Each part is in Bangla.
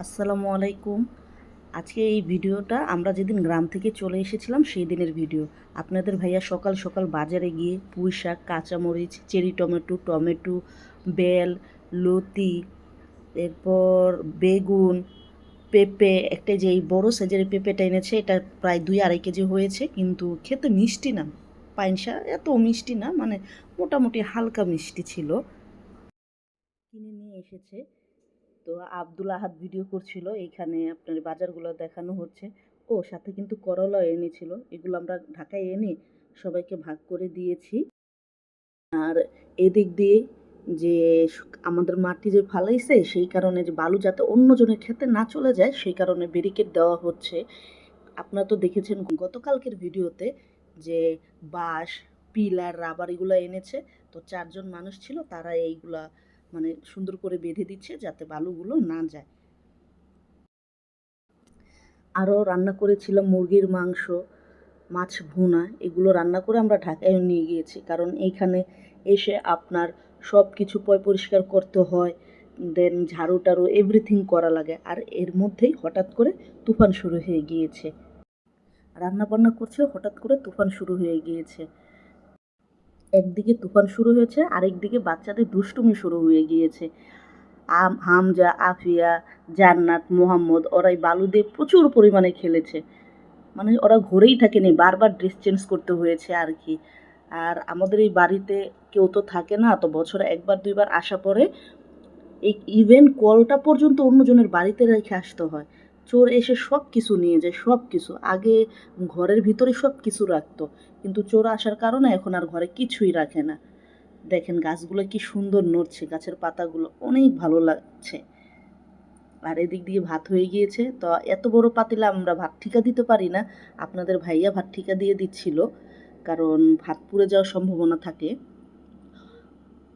আসসালামু আলাইকুম। আজকে এই ভিডিওটা আমরা যেদিন গ্রাম থেকে চলে এসেছিলাম সেই দিনের ভিডিও। আপনাদের ভাইয়া সকাল সকাল বাজারে গিয়ে পুঁই শাক, কাঁচামরিচ, চেরি টমেটো, টমেটো, বেল, লতি, এরপর বেগুন, পেঁপে, একটা যে এই বড়ো সাইজের পেঁপেটা এনেছে, এটা প্রায় 2-2.5 কেজি হয়েছে, কিন্তু খেতে মিষ্টি না। পাইনসা এত মিষ্টি না, মানে মোটামুটি হালকা মিষ্টি ছিল। কিনে নিয়ে এসেছে। তো আব্দুল আহাদ ভিডিও করছিল, এইখানে আপনার বাজারগুলো দেখানো হচ্ছে। ও সাথে কিন্তু করলাও এনেছিল, এগুলো আমরা ঢাকায় এনে সবাইকে ভাগ করে দিয়েছি। আর এদিক দিয়ে যে আমাদের মাটি যে ফালাইছে, সেই কারণে যে বালু যাতে অন্যজনের ক্ষেতে না চলে যায়, সেই কারণে ব্যারিকেড দেওয়া হচ্ছে। আপনারা তো দেখেছেন গতকালকের ভিডিওতে যে বাঁশ, পিলার, রাবার এগুলো এনেছে। তো 4জন মানুষ ছিল, তারা এইগুলা মানে সুন্দর করে বেঁধে দিচ্ছে যাতে বালুগুলো না যায়। আরও রান্না করেছিলাম মুরগির মাংস, মাছ ভুনা, এগুলো রান্না করে আমরা ঢাকায় নিয়ে গিয়েছি, কারণ এইখানে এসে আপনার সব কিছু পরিষ্কার করতে হয়, দেন ঝাড়ু টাড়ু এভরিথিং করা লাগে। আর এর মধ্যেই হঠাৎ করে তুফান শুরু হয়ে গিয়েছে। রান্না বান্না করছে, হঠাৎ করে তুফান শুরু হয়ে গিয়েছে। একদিকে তুফান শুরু হয়েছে, আরেকদিকে বাচ্চাদের দুষ্টুমি শুরু হয়ে গিয়েছে। হামজা, আফিয়া, জান্নাত, মোহাম্মদ ওরাই বালু দিয়ে প্রচুর পরিমাণে খেলেছে। মানে ওরা ঘরেই থাকেনি, বারবার ড্রেস চেঞ্জ করতে হয়েছে আর কি। আর আমাদের এই বাড়িতে কেউ তো থাকে না, তো বছরে 1-2বার আসা পরে এই ইভেন কলটা পর্যন্ত অন্যজনের বাড়িতে রেখে আসতে হয়। চোর এসে সব কিছু নিয়ে যায়, সব কিছু। আগে ঘরের ভিতরে সব কিছু রাখতো, কিন্তু চোর আসার কারণে এখন আর ঘরে কিছুই রাখে না। দেখেন গাছগুলো কি সুন্দর নড়ছে, গাছের পাতাগুলো অনেক ভালো লাগছে। আর এদিক দিয়ে ভাত হয়ে গিয়েছে। তো এত বড় পাতিলা আমরা ভাত ঠিকা দিতে পারি না, আপনাদের ভাইয়া ভাত ঠিকা দিয়ে দিচ্ছিল, কারণ ভাত পুড়ে যাওয়ার সম্ভাবনা থাকে।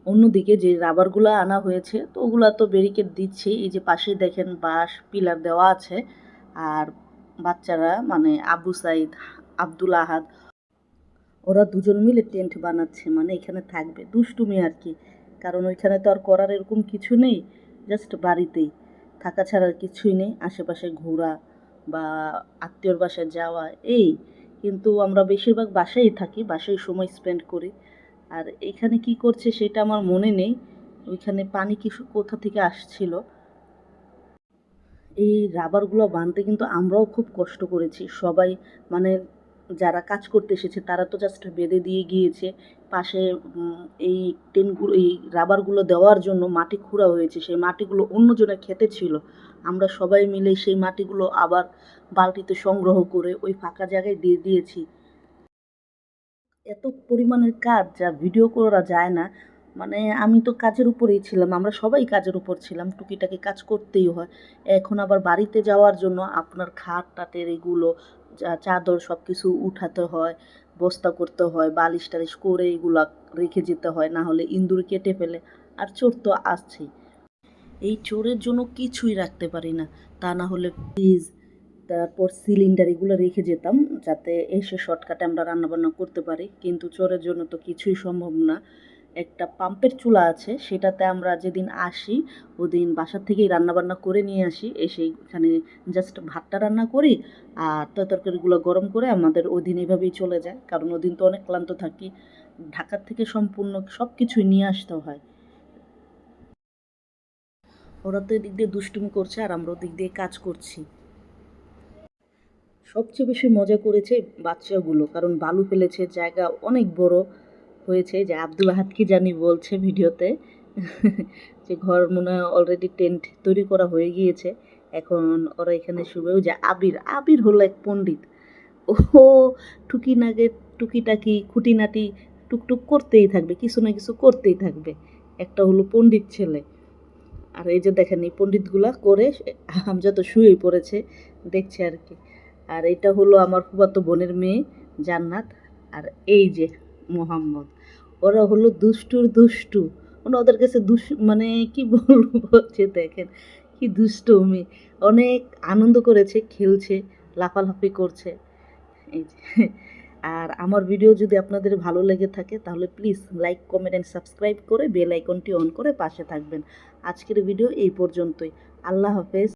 অন্যদিকে যে রাবারগুলো আনা হয়েছে, তো ওগুলো তো ব্যারিকেড দিচ্ছেই। এই যে পাশে দেখেন বাঁশ পিলার দেওয়া আছে। আর বাচ্চারা মানে আবু সাইদ, আব্দুল আহাদ, ওরা দুজন মিলে টেন্ট বানাচ্ছে, মানে এখানে থাকবে দুষ্টুমি আর কি। কারণ ওইখানে তো আর করার এরকম কিছু নেই, জাস্ট বাড়িতেই থাকা ছাড়া আর কিছুই নেই। আশেপাশে ঘোরা বা আত্মীয়র বাসায় যাওয়া এই, কিন্তু আমরা বেশিরভাগ বাসায় থাকি, বাসায় সময় স্পেন্ড করি। আর এখানে কি করছে সেটা আমার মনে নেই। ওইখানে পানি কি কোথা থেকে আসছিল। এই রাবারগুলো বানতে কিন্তু আমরাও খুব কষ্ট করেছি সবাই, মানে যারা কাজ করতে এসেছে তারা তো জাস্ট বেঁধে দিয়ে গিয়েছে। পাশে এই টেনগুলো, এই রাবারগুলো দেওয়ার জন্য মাটি খুঁড়া হয়েছে, সেই মাটিগুলো অন্যজনের ক্ষেতে ছিল। আমরা সবাই মিলে সেই মাটিগুলো আবার বালতিতে সংগ্রহ করে ওই ফাঁকা জায়গায় দিয়ে দিয়েছি। এত পরিমাণের কাজ যা ভিডিও করা যায় না। মানে আমি তো কাজের উপরেই ছিলাম, আমরা সবাই কাজের উপর ছিলাম, টুকিটাকি কাজ করতেই হয়। এখন আবার বাড়িতে যাওয়ার জন্য আপনার খাট টাটের এগুলো, চাদর সব কিছু উঠাতে হয়, বস্তা করতে হয়, বালিশ টালিশ করে এগুলা রেখে যেতে হয়, না হলে ইঁদুর কেটে ফেলে। আর চোর তো আসছেই, এই চোরের জন্য কিছুই রাখতে পারি না। তা না হলে ফ্রিজ, তারপর সিলিন্ডার এগুলো রেখে যেতাম, যাতে এসে শর্টকাটে আমরা রান্নাবান্না করতে পারি। কিন্তু চোরের জন্য তো কিছুই সম্ভব না। একটা পাম্পের চুলা আছে, সেটাতে আমরা যেদিন আসি ওদিন বাসা থেকেই রান্নাবান্না করে নিয়ে আসি, এসে এখানে জাস্ট ভাতটা রান্না করি আর তরকারিগুলো গরম করে আমাদের ওদিন এভাবেই চলে যায়। কারণ ওদিন তো অনেক ক্লান্ত থাকি, ঢাকার থেকে সম্পূর্ণ সব কিছুই নিয়ে আসতে হয়। ওরা তো এদিক দিয়ে দুষ্টুমি করছে আর আমরা ওদিক দিয়ে কাজ করছি। সবচেয়ে বেশি মজা করেছে বাচ্চাগুলো, কারণ বালু ফেলেছে, জায়গা অনেক বড় হয়েছে। যে আব্দুল আহাদ কি জানি বলছে ভিডিওতে যে ঘর মনে হয় অলরেডি টেন্ট তৈরি করা হয়ে গিয়েছে, এখন ওরা এখানে শুবে। ওই যে আবির, আবির হলো এক পণ্ডিত, ও টুকিটাকি খুঁটিনাটি টুকটুক করতেই থাকবে, কিছু না কিছু করতেই থাকবে। একটা হলো পণ্ডিত ছেলে। আর এই যে দেখেন এই পণ্ডিতগুলা করে হামজা তো শুয়েই পড়েছে, দেখছে আর কি। আর এটা হলো আমার ফুফাতো বোনের মেয়ে জান্নাত। আর এই যে মোহাম্মদ, ওরা হলো দুষ্টুর দুষ্টু। মানে ওদের কাছে মানে কি বলবো, হচ্ছে দেখেন কি দুষ্টুমি। অনেক আনন্দ করেছে, খেলছে, লাফালাফি করছে। এই যে, আর আমার ভিডিও যদি আপনাদের ভালো লেগে থাকে তাহলে please like comment and subscribe করে বেল আইকনটি অন করে পাশে থাকবেন। আজকের ভিডিও এই পর্যন্তই। আল্লাহ হাফেজ।